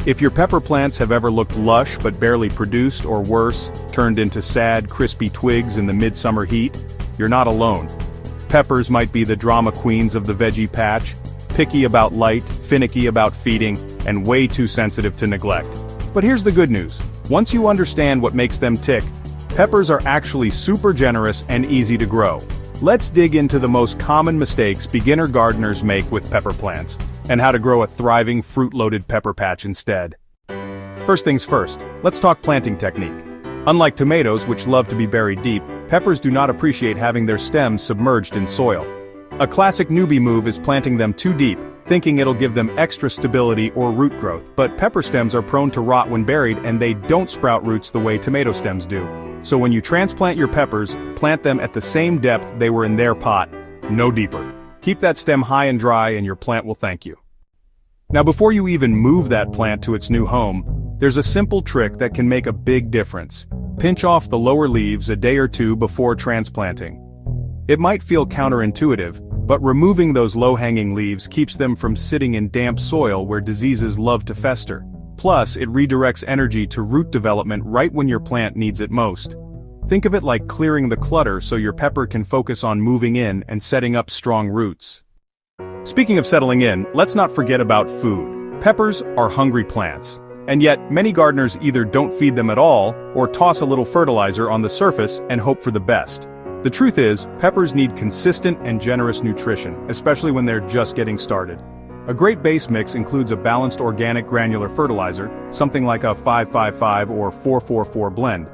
If your pepper plants have ever looked lush but barely produced, or worse, turned into sad, crispy twigs in the midsummer heat, you're not alone. Peppers might be the drama queens of the veggie patch, picky about light, finicky about feeding, and way too sensitive to neglect. But here's the good news. Once you understand what makes them tick, peppers are actually super generous and easy to grow. Let's dig into the most common mistakes beginner gardeners make with pepper plants, and how to grow a thriving, fruit-loaded pepper patch instead. First things first, let's talk planting technique. Unlike tomatoes, which love to be buried deep, peppers do not appreciate having their stems submerged in soil. A classic newbie move is planting them too deep, thinking it'll give them extra stability or root growth, but pepper stems are prone to rot when buried, and they don't sprout roots the way tomato stems do. So when you transplant your peppers, plant them at the same depth they were in their pot, no deeper. Keep that stem high and dry and your plant will thank you. Now before you even move that plant to its new home, there's a simple trick that can make a big difference. Pinch off the lower leaves a day or two before transplanting. It might feel counterintuitive, but removing those low-hanging leaves keeps them from sitting in damp soil where diseases love to fester. Plus, it redirects energy to root development right when your plant needs it most. Think of it like clearing the clutter so your pepper can focus on moving in and setting up strong roots. Speaking of settling in, let's not forget about food. Peppers are hungry plants. And yet, many gardeners either don't feed them at all, or toss a little fertilizer on the surface and hope for the best. The truth is, peppers need consistent and generous nutrition, especially when they're just getting started. A great base mix includes a balanced organic granular fertilizer, something like a 5-5-5 or 4-4-4 blend.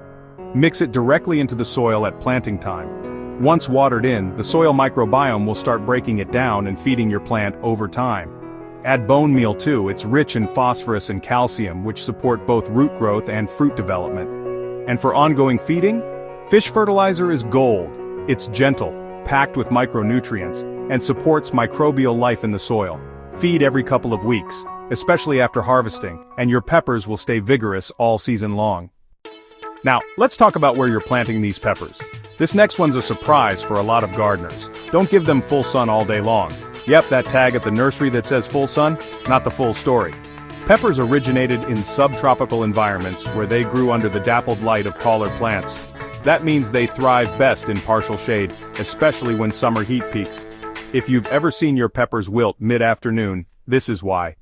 Mix it directly into the soil at planting time. Once watered in, the soil microbiome will start breaking it down and feeding your plant over time. Add bone meal too, it's rich in phosphorus and calcium, which support both root growth and fruit development. And for ongoing feeding, fish fertilizer is gold. It's gentle, packed with micronutrients, and supports microbial life in the soil. Feed every couple of weeks, especially after harvesting, and your peppers will stay vigorous all season long. Now, let's talk about where you're planting these peppers. This next one's a surprise for a lot of gardeners. Don't give them full sun all day long. Yep, that tag at the nursery that says full sun, not the full story. Peppers originated in subtropical environments where they grew under the dappled light of taller plants. That means they thrive best in partial shade, especially when summer heat peaks. If you've ever seen your peppers wilt mid-afternoon, this is why.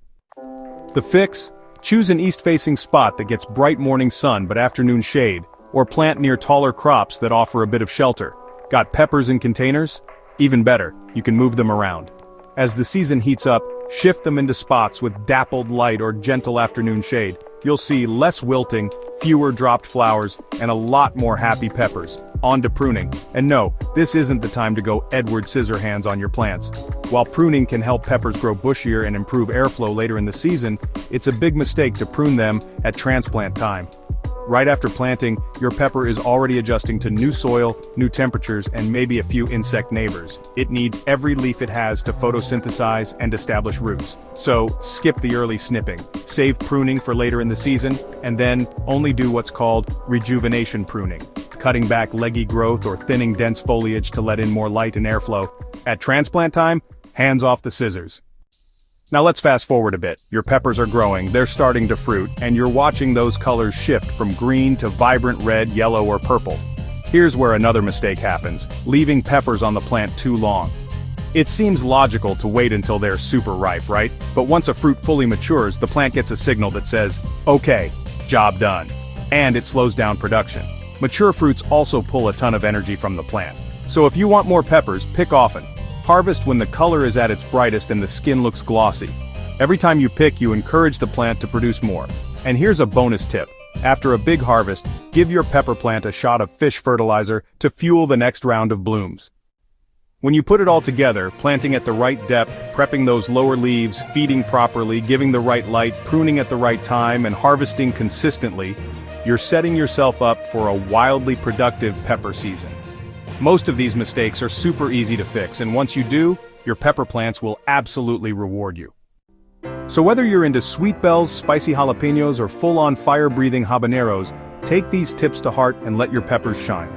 The fix? Choose an east-facing spot that gets bright morning sun but afternoon shade, or plant near taller crops that offer a bit of shelter. Got peppers in containers? Even better, you can move them around. As the season heats up, shift them into spots with dappled light or gentle afternoon shade. You'll see less wilting, fewer dropped flowers, and a lot more happy peppers. On to pruning. And no, this isn't the time to go Edward Scissorhands on your plants. While pruning can help peppers grow bushier and improve airflow later in the season, it's a big mistake to prune them at transplant time. Right after planting, your pepper is already adjusting to new soil, new temperatures, and maybe a few insect neighbors. It needs every leaf it has to photosynthesize and establish roots. So, skip the early snipping. Save pruning for later in the season, and then only do what's called rejuvenation pruning. Cutting back leggy growth or thinning dense foliage to let in more light and airflow. At transplant time, hands off the scissors. Now let's fast forward a bit. Your peppers are growing, they're starting to fruit, and you're watching those colors shift from green to vibrant red, yellow, or purple. Here's where another mistake happens, leaving peppers on the plant too long. It seems logical to wait until they're super ripe, right? But once a fruit fully matures, the plant gets a signal that says, okay, job done. And it slows down production. Mature fruits also pull a ton of energy from the plant. So if you want more peppers, pick often. Harvest when the color is at its brightest and the skin looks glossy. Every time you pick, you encourage the plant to produce more. And here's a bonus tip. After a big harvest, give your pepper plant a shot of fish fertilizer to fuel the next round of blooms. When you put it all together, planting at the right depth, prepping those lower leaves, feeding properly, giving the right light, pruning at the right time, and harvesting consistently, you're setting yourself up for a wildly productive pepper season. Most of these mistakes are super easy to fix, and once you do, your pepper plants will absolutely reward you. So whether you're into sweet bells, spicy jalapenos, or full-on fire-breathing habaneros, take these tips to heart and let your peppers shine.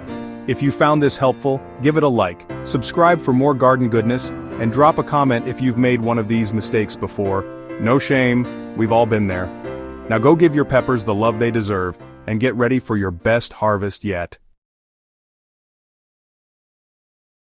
If you found this helpful, give it a like, subscribe for more garden goodness, and drop a comment if you've made one of these mistakes before. No shame, we've all been there. Now go give your peppers the love they deserve, and get ready for your best harvest yet.